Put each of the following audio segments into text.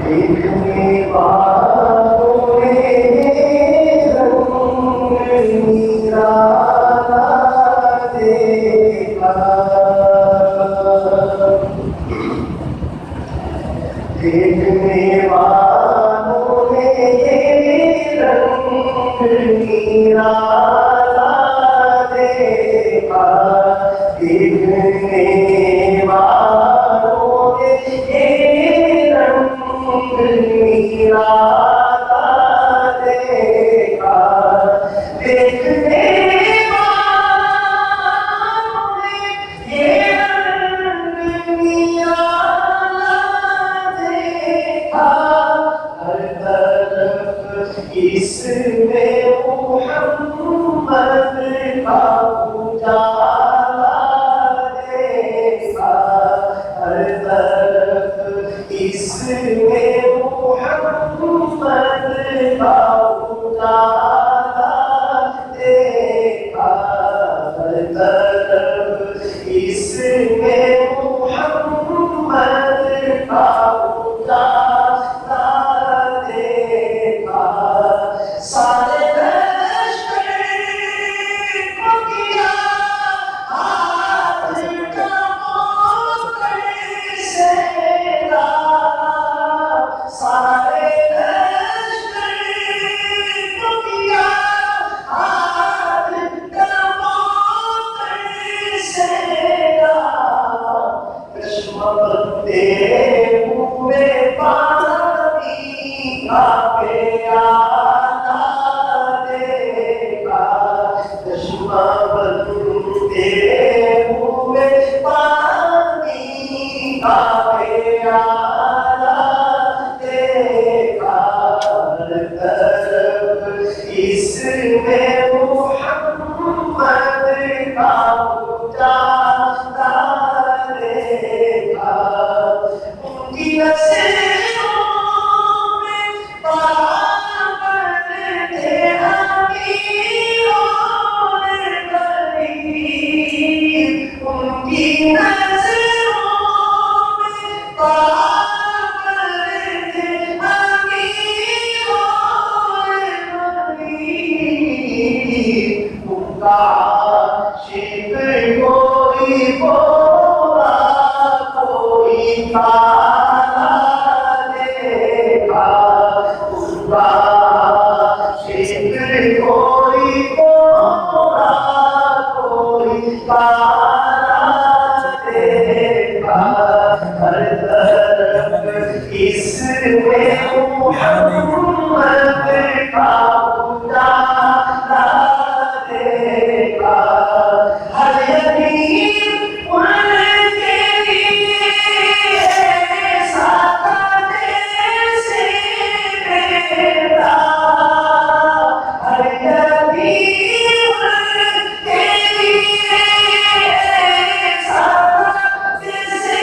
देखने वालों ने रंग निराला देखा, देखने वालों ने रंग निराला देखा, देखने वालों ने रंग निराला देखा, देखने वालों ने रंग निराला देखा, हर तरफ इसमें मुहम्मद का उजाला देखा, हर तरफ इसमें मुहम्मद का उजाला देखा, हर तरफ इसमें मुहम्मद का उजाला देखा, सारे पूरे पानी का प्याला देखा, चश्मा बनते हुए पानी का प्याला देखा, हर तरफ इसमें मुहम्मद का उजाला देखा, उनकी नज़रों में बाबर थे अमीरों ने गरीब, उनकी नज़रों में बाबर थे अमीरों ने गरीब, उनका आशिक कोई बोला कोई काला देखा, उनका आशिक कोई बोला कोई काला देखा, हर तरफ इसमें मुहम्मद का उजाला देखा, हर यतीम उनके लिए साथा जैसे बेटा, हर यतीम उनके लिए साथा जैसे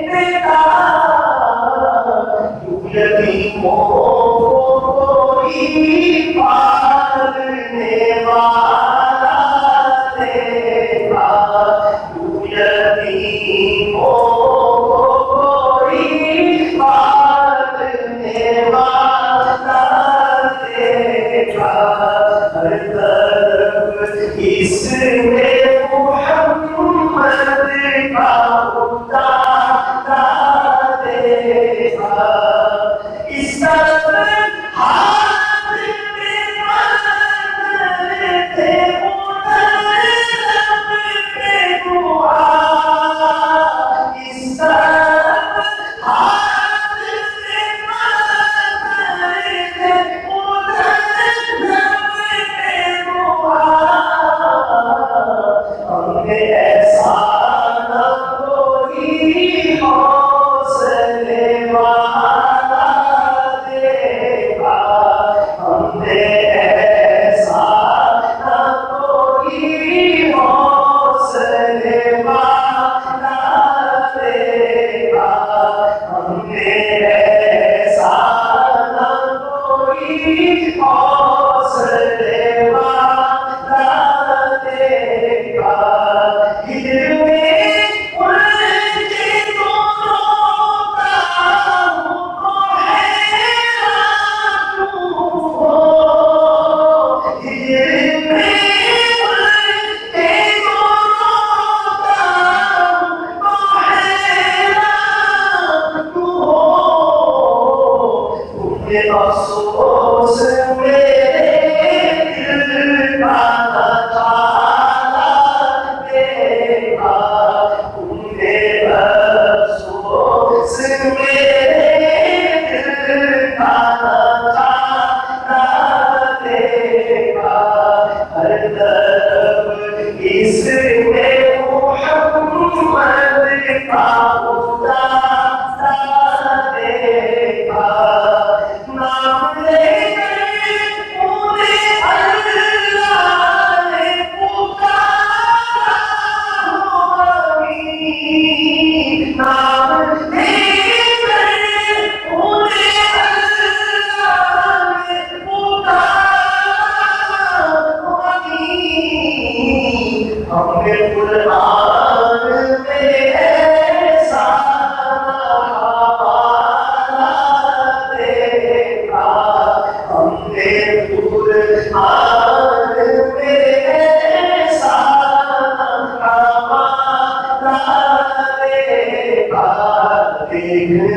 बेटा, यतीमों को कोई पालने वाला देखा, यतीमों को कोई पालने वाला देखा, हर तरफ इसमें मुहम्मद का उजाला देखा, इस तरफ हाथ में मदद थे उधर लब पे दुआ, इस तरफ हाथ में मदद थे उधर लब पे दुआ, हमने ऐसा न कोई हौसले वाला देखा, हमने ऐसा न कोई हौसले वाला देखा, हमने ऐसा न कोई हौसले वाला देखा, हिजर में उलझे हमने अफसोस मेरे दिल का नजारा देखा, हमने अफसोस मेरे दिल का नजारा देखा। हर तरफ इसमें मोहम्मद का उजाला देखा। नाम लेकर पूरे अल्लाह ने पुकारा अमीन। नाम लेकर पूरे अल्लाह ने पुकारा अमीन। हमने कुरान में ऐसा हवाला देखा, हमने कुरान में ऐसा हवाला देखा। देखने